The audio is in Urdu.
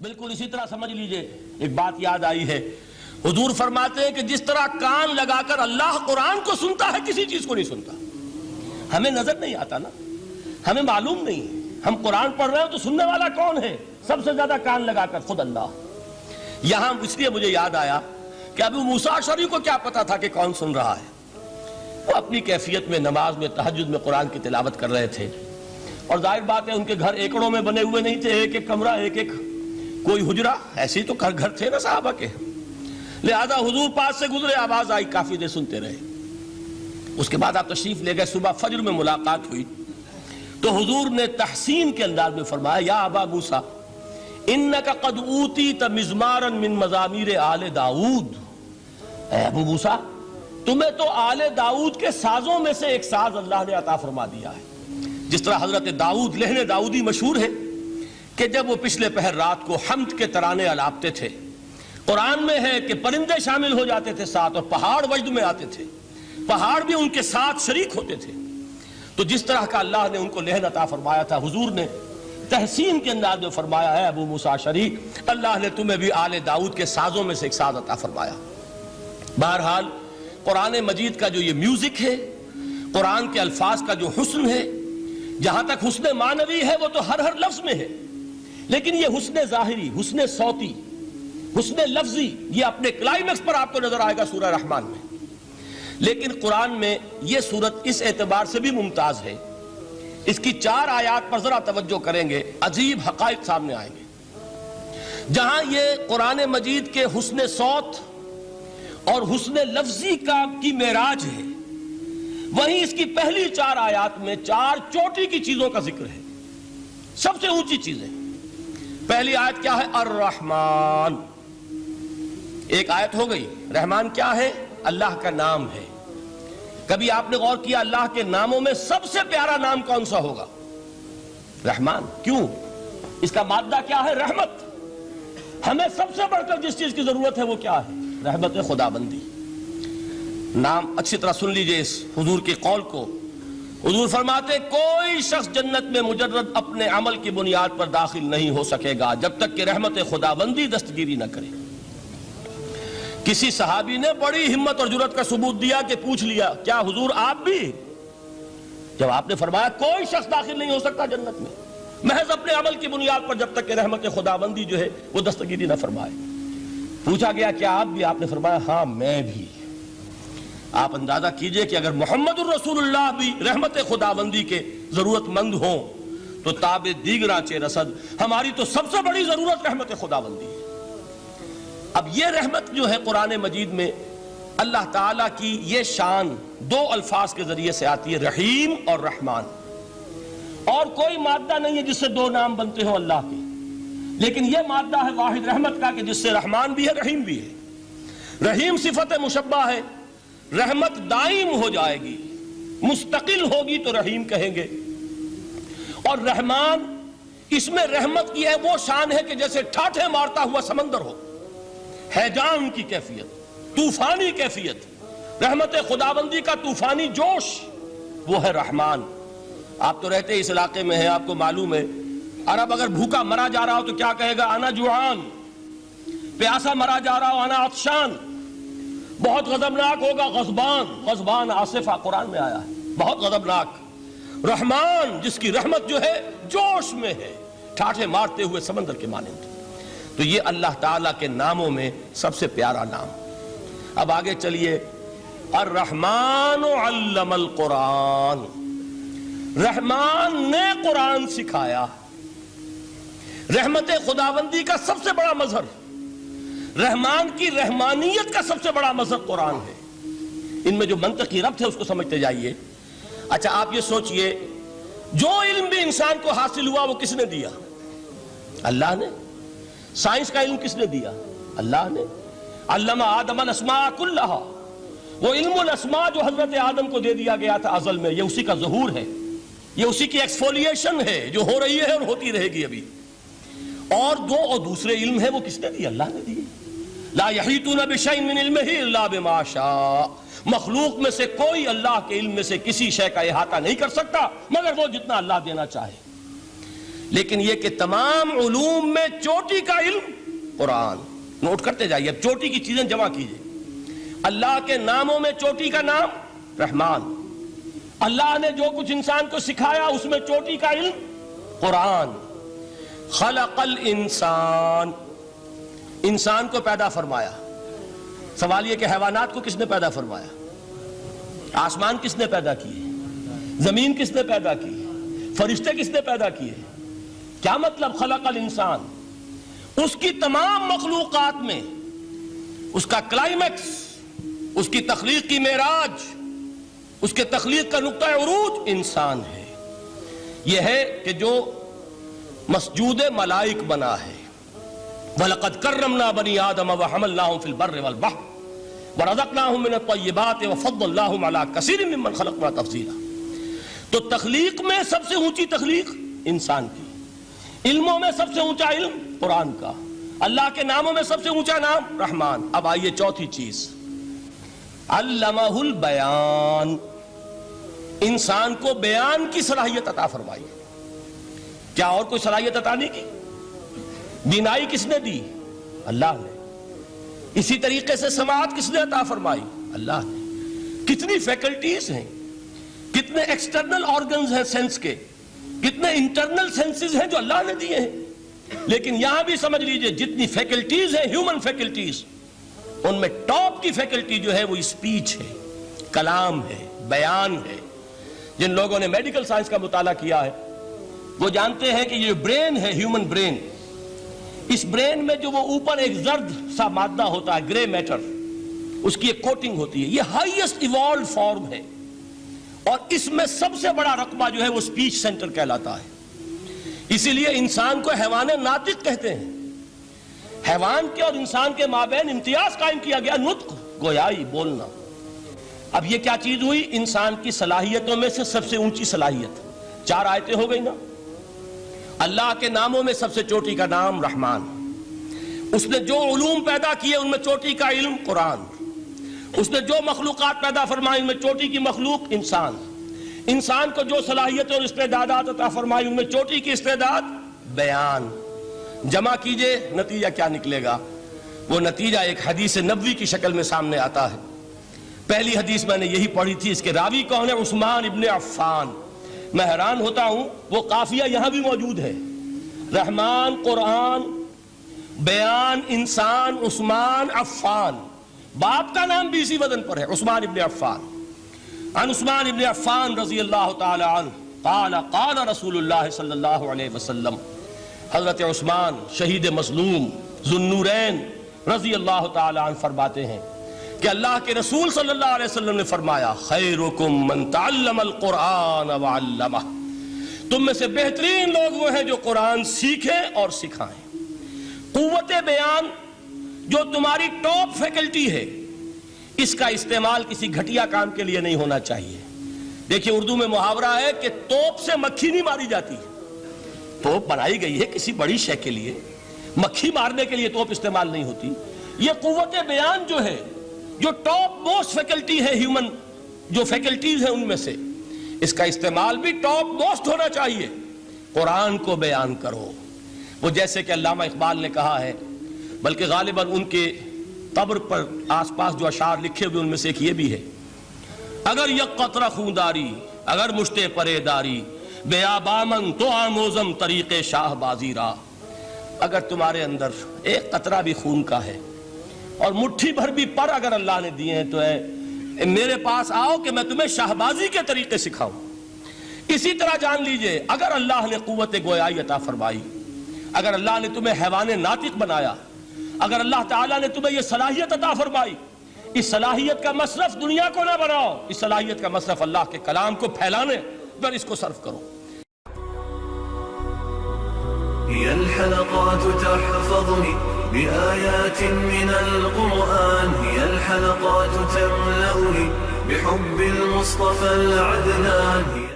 بالکل اسی طرح سمجھ لیجئے، ایک بات یاد آئی ہے، حضور فرماتے ہیں کہ جس طرح کان لگا کر اللہ قرآن کو سنتا ہے کسی چیز کو نہیں سنتا۔ ہمیں نظر نہیں آتا نا، ہمیں معلوم نہیں، ہم قرآن پڑھ رہے ہیں تو سننے والا کون ہے؟ سب سے زیادہ کان لگا کر خود اللہ۔ یہاں اس لیے مجھے یاد آیا کہ ابو موسیٰ اشعری کو کیا پتا تھا کہ کون سن رہا ہے؟ وہ اپنی کیفیت میں نماز میں تہجد میں قرآن کی تلاوت کر رہے تھے، اور ظاہر بات ہے ان کے گھر ایکڑوں میں بنے ہوئے نہیں تھے، ایک ایک کمرہ، ایک ایک کوئی حجرہ، ایسے ہی تو گھر تھے نا صحابہ کے، لہذا حضور پاس سے گزرے، آواز آئی، کافی دیر سنتے رہے۔ اس کے بعد آپ تشریف لے گئے، صبح فجر میں ملاقات ہوئی تو حضور نے تحسین کے انداز میں فرمایا، یا ابا موسیٰ انک قد اوتیت مزمارا من مزامیر آل داؤد، اے ابو موسیٰ تمہیں تو آل داؤد کے سازوں میں سے ایک ساز اللہ نے عطا فرما دیا ہے۔ جس طرح حضرت داؤد لہن داؤدی مشہور ہے کہ جب وہ پچھلے پہر رات کو حمد کے ترانے الاپتے تھے، قرآن میں ہے کہ پرندے شامل ہو جاتے تھے ساتھ، اور پہاڑ وجد میں آتے تھے، پہاڑ بھی ان کے ساتھ شریک ہوتے تھے۔ تو جس طرح کا اللہ نے ان کو لہن عطا فرمایا تھا، حضور نے تحسین کے انداز میں فرمایا ہے ابو موسیٰ اشعری، اللہ نے تمہیں بھی آل داؤد کے سازوں میں سے ایک ساز عطا فرمایا۔ بہرحال قرآن مجید کا جو یہ میوزک ہے، قرآن کے الفاظ کا جو حسن ہے، جہاں تک حسن معنوی ہے وہ تو ہر لفظ میں ہے، لیکن یہ حسن ظاہری، حسن صوتی، حسن لفظی، یہ اپنے کلائمیکس پر آپ کو نظر آئے گا سورہ رحمان میں۔ لیکن قرآن میں یہ سورت اس اعتبار سے بھی ممتاز ہے، اس کی 4 آیات پر ذرا توجہ کریں گے، عجیب حقائق سامنے آئیں گے۔ جہاں یہ قرآن مجید کے حسن صوت اور حسن لفظی کی معراج ہے، وہیں اس کی پہلی 4 آیات میں 4 چوٹی کی چیزوں کا ذکر ہے، سب سے اونچی چیزیں۔ پہلی آیت کیا ہے؟ الرحمن، ایک آیت ہو گئی۔ رحمان کیا ہے؟ اللہ کا نام ہے۔ کبھی آپ نے غور کیا اللہ کے ناموں میں سب سے پیارا نام کون سا ہوگا؟ رحمان۔ کیوں؟ اس کا مادہ کیا ہے؟ رحمت۔ ہمیں سب سے بڑھ کر جس چیز کی ضرورت ہے وہ کیا ہے؟ رحمت خدا بندی۔ نام اچھی طرح سن لیجئے اس حضور کے قول کو۔ حضور فرماتے کوئی شخص جنت میں مجرد اپنے عمل کی بنیاد پر داخل نہیں ہو سکے گا جب تک کہ رحمت خداوندی دستگیری نہ کرے۔ کسی صحابی نے بڑی ہمت اور جرأت کا ثبوت دیا کہ پوچھ لیا، کیا حضور آپ بھی؟ جب آپ نے فرمایا کوئی شخص داخل نہیں ہو سکتا جنت میں محض اپنے عمل کی بنیاد پر جب تک کہ رحمت خداوندی جو ہے وہ دستگیری نہ فرمائے۔ پوچھا گیا کیا آپ بھی؟ آپ نے فرمایا ہاں میں بھی۔ آپ اندازہ کیجئے کہ اگر محمد الرسول اللہ بھی رحمت خداوندی کے ضرورت مند ہوں تو تاب دیگراں چہ رسد، ہماری تو سب سے بڑی ضرورت رحمت خداوندی ہے۔ اب یہ رحمت جو ہے قرآن مجید میں اللہ تعالیٰ کی یہ شان 2 الفاظ کے ذریعے سے آتی ہے، رحیم اور رحمان۔ اور کوئی مادہ نہیں ہے جس سے 2 نام بنتے ہوں اللہ کے، لیکن یہ مادہ ہے واحد رحمت کا کہ جس سے رحمان بھی ہے رحیم بھی ہے۔ رحیم صفت مشبہ ہے، رحمت دائم ہو جائے گی، مستقل ہوگی تو رحیم کہیں گے، اور رحمان اس میں رحمت کی ہے وہ شان ہے کہ جیسے ٹھاٹھے مارتا ہوا سمندر ہو، ہیجان کی کیفیت، طوفانی کیفیت، رحمت خداوندی کا طوفانی جوش، وہ ہے رحمان۔ آپ تو رہتے اس علاقے میں ہیں، آپ کو معلوم ہے عرب اگر بھوکا مرا جا رہا ہو تو کیا کہے گا؟ انا جوعان۔ پیاسا مرا جا رہا ہو انا عطشان۔ بہت غضبناک ہوگا غضبان، غضبان آصفہ قرآن میں آیا ہے، بہت غضبناک۔ رحمان جس کی رحمت جو ہے جوش میں ہے، ٹھاٹھے مارتے ہوئے سمندر کے مانند۔ تو یہ اللہ تعالیٰ کے ناموں میں سب سے پیارا نام۔ اب آگے چلیے، الرحمن علم القرآن، رحمان نے قرآن سکھایا۔ رحمت خداوندی کا سب سے بڑا مظہر، رحمان کی رحمانیت کا سب سے بڑا مظہر قرآن ہے۔ ان میں جو منطقی ربط ہے اس کو سمجھتے جائیے۔ اچھا آپ یہ سوچئے، جو علم بھی انسان کو حاصل ہوا وہ کس نے دیا؟ اللہ نے۔ سائنس کا علم کس نے دیا؟ اللہ نے۔ علم آدم الاسماء کلہا، وہ علم الاسماء جو حضرت آدم کو دے دیا گیا تھا ازل میں، یہ اسی کا ظہور ہے، یہ اسی کی ایکسفولیشن ہے جو ہو رہی ہے اور ہوتی رہے گی ابھی۔ اور دوسرے علم ہے وہ کس نے دی؟ اللہ نے دی۔ لا یحیطون بشیء من علمہ الا بما شاء، مخلوق میں سے کوئی اللہ کے علم میں سے کسی شے کا احاطہ نہیں کر سکتا مگر وہ جتنا اللہ دینا چاہے۔ لیکن یہ کہ تمام علوم میں چوٹی کا علم قرآن. نوٹ کرتے جائیے، اب چوٹی کی چیزیں جمع کیجئے. اللہ کے ناموں میں چوٹی کا نام رحمان. اللہ نے جو کچھ انسان کو سکھایا اس میں چوٹی کا علم قرآن. خلق الانسان، انسان کو پیدا فرمایا. سوال یہ کہ حیوانات کو کس نے پیدا فرمایا؟ آسمان کس نے پیدا کیے؟ زمین کس نے پیدا کی؟ فرشتے کس نے پیدا کیے؟ کیا مطلب خلق الانسان؟ اس کی تمام مخلوقات میں اس کا کلائمیکس، اس کی تخلیق کی معراج، اس کے تخلیق کا نقطہ عروج انسان ہے. یہ ہے کہ جو مسجود ملائک بنا ہے. وَلَقَدْ كَرَّمْنَا بَنِي آدَمَ وَحَمَلْنَاهُمْ فِي الْبَرِّ وَالْبَحْرِ وَرَزَقْنَاهُمْ مِنَ الطَّيِّبَاتِ وَفَضَّلْنَاهُمْ عَلَى كَثِيرٍ مِّمَّنْ خَلَقْنَا تَفْضِيلًا. تو تخلیق میں سب سے اونچی تخلیق انسان کی، علموں میں سب سے اونچا علم قرآن کا، اللہ کے ناموں میں سب سے اونچا نام رحمان. اب آئیے چوتھی چیز، علمہ البیان، انسان کو بیان کی صلاحیت عطا فرمائی. کیا اور کوئی صلاحیت عطا نہیں کی؟ بینائی کس نے دی؟ اللہ نے. اسی طریقے سے سماعت کس نے عطا فرمائی؟ اللہ نے. کتنی فیکلٹیز ہیں، کتنے ایکسٹرنل آرگنز ہیں سینس کے، کتنے انٹرنل سینسز ہیں جو اللہ نے دیے ہیں. لیکن یہاں بھی سمجھ لیجئے جتنی فیکلٹیز ہیں ہیومن فیکلٹیز، ان میں ٹاپ کی فیکلٹی جو ہے وہ اسپیچ ہے، کلام ہے، بیان ہے. جن لوگوں نے میڈیکل سائنس کا مطالعہ کیا ہے وہ جانتے ہیں کہ یہ برین ہے، ہیومن برین، اس برین میں جو وہ اوپر ایک زرد سا مادہ ہوتا ہے، گرے میٹر، اس کی ایک کوٹنگ ہوتی ہے. یہ ہائیسٹ ایوالوڈ فارم ہے اور اس میں سب سے بڑا رقبہ جو ہے وہ اسپیچ سینٹر کہلاتا ہے. اسی لیے انسان کو حیوان ناطق کہتے ہیں. حیوان کے اور انسان کے مابین امتیاز قائم کیا گیا، نطق، گویائی، بولنا. اب یہ کیا چیز ہوئی؟ انسان کی صلاحیتوں میں سے سب سے اونچی صلاحیت. 4 آیتیں ہو گئی نا. اللہ کے ناموں میں سب سے چوٹی کا نام رحمان. اس نے جو علوم پیدا کیے ان میں چوٹی کا علم قرآن. اس نے جو مخلوقات پیدا فرمائی ان میں چوٹی کی مخلوق انسان. انسان کو جو صلاحیت اور استعدادات عطا فرمائی ان میں چوٹی کی استعداد بیان. جمع کیجئے، نتیجہ کیا نکلے گا؟ وہ نتیجہ ایک حدیث نبوی کی شکل میں سامنے آتا ہے. پہلی حدیث میں نے یہی پڑھی تھی، اس کے راوی کون ہے؟ عثمان ابن عفان. میں حیران ہوتا ہوں وہ قافیہ یہاں بھی موجود ہے، رحمان، قرآن، بیان، انسان، عثمان، عفان. باپ کا نام بھی اسی وزن پر ہے، عثمان ابن عفان. عن عثمان ابن عفان رضی اللہ تعالی عنہ قال قال رسول اللہ صلی اللہ علیہ وسلم. حضرت عثمان شہید مظلوم ذو النورین رضی اللہ تعالی عنہ فرماتے ہیں کہ اللہ کے رسول صلی اللہ علیہ وسلم نے فرمایا، خیرکم من تعلم القرآن وعلمہ. تم میں سے بہترین لوگ وہ ہیں جو قرآن سیکھیں اور سکھائیں. قوت بیان جو تمہاری ٹاپ فیکلٹی ہے، اس کا استعمال کسی گھٹیا کام کے لیے نہیں ہونا چاہیے. دیکھیے اردو میں محاورہ ہے کہ توپ سے مکھی نہیں ماری جاتی. توپ بنائی گئی ہے کسی بڑی شے کے لیے، مکھی مارنے کے لیے توپ استعمال نہیں ہوتی. یہ قوت بیان جو ہے، جو ٹاپ موسٹ فیکلٹی ہے ہیومن، جو فیکلٹیز ہیں ان میں سے، اس کا استعمال بھی ٹاپ موسٹ ہونا چاہیے. قرآن کو بیان کرو. وہ جیسے کہ علامہ اقبال نے کہا ہے، بلکہ غالباً ان کے قبر پر آس پاس جو اشعار لکھے ہوئے ان میں سے ایک یہ بھی ہے، اگر یک قطرہ خونداری، اگر مشتے پرے داری، بیابامن تو آموزم طریق شاہ بازی را. اگر تمہارے اندر ایک قطرہ بھی خون کا ہے اور مٹھی بھر بھی پر اگر اللہ نے دیے ہیں تو ہے میرے پاس آؤ کہ میں تمہیں شاہبازی کے طریقے سکھاؤں. اسی طرح جان لیجئے اگر اللہ نے قوت گویائی عطا فرمائی، اگر اللہ نے تمہیں حیوان ناطق بنایا، اگر اللہ تعالیٰ نے تمہیں یہ صلاحیت عطا فرمائی، اس صلاحیت کا مصرف دنیا کو نہ بناؤ، اس صلاحیت کا مصرف اللہ کے کلام کو پھیلانے پر اس کو صرف کرو. هي الحلقات تحفظني بآيات من القرآن، هي الحلقات تملأني بحب المصطفى العدنان.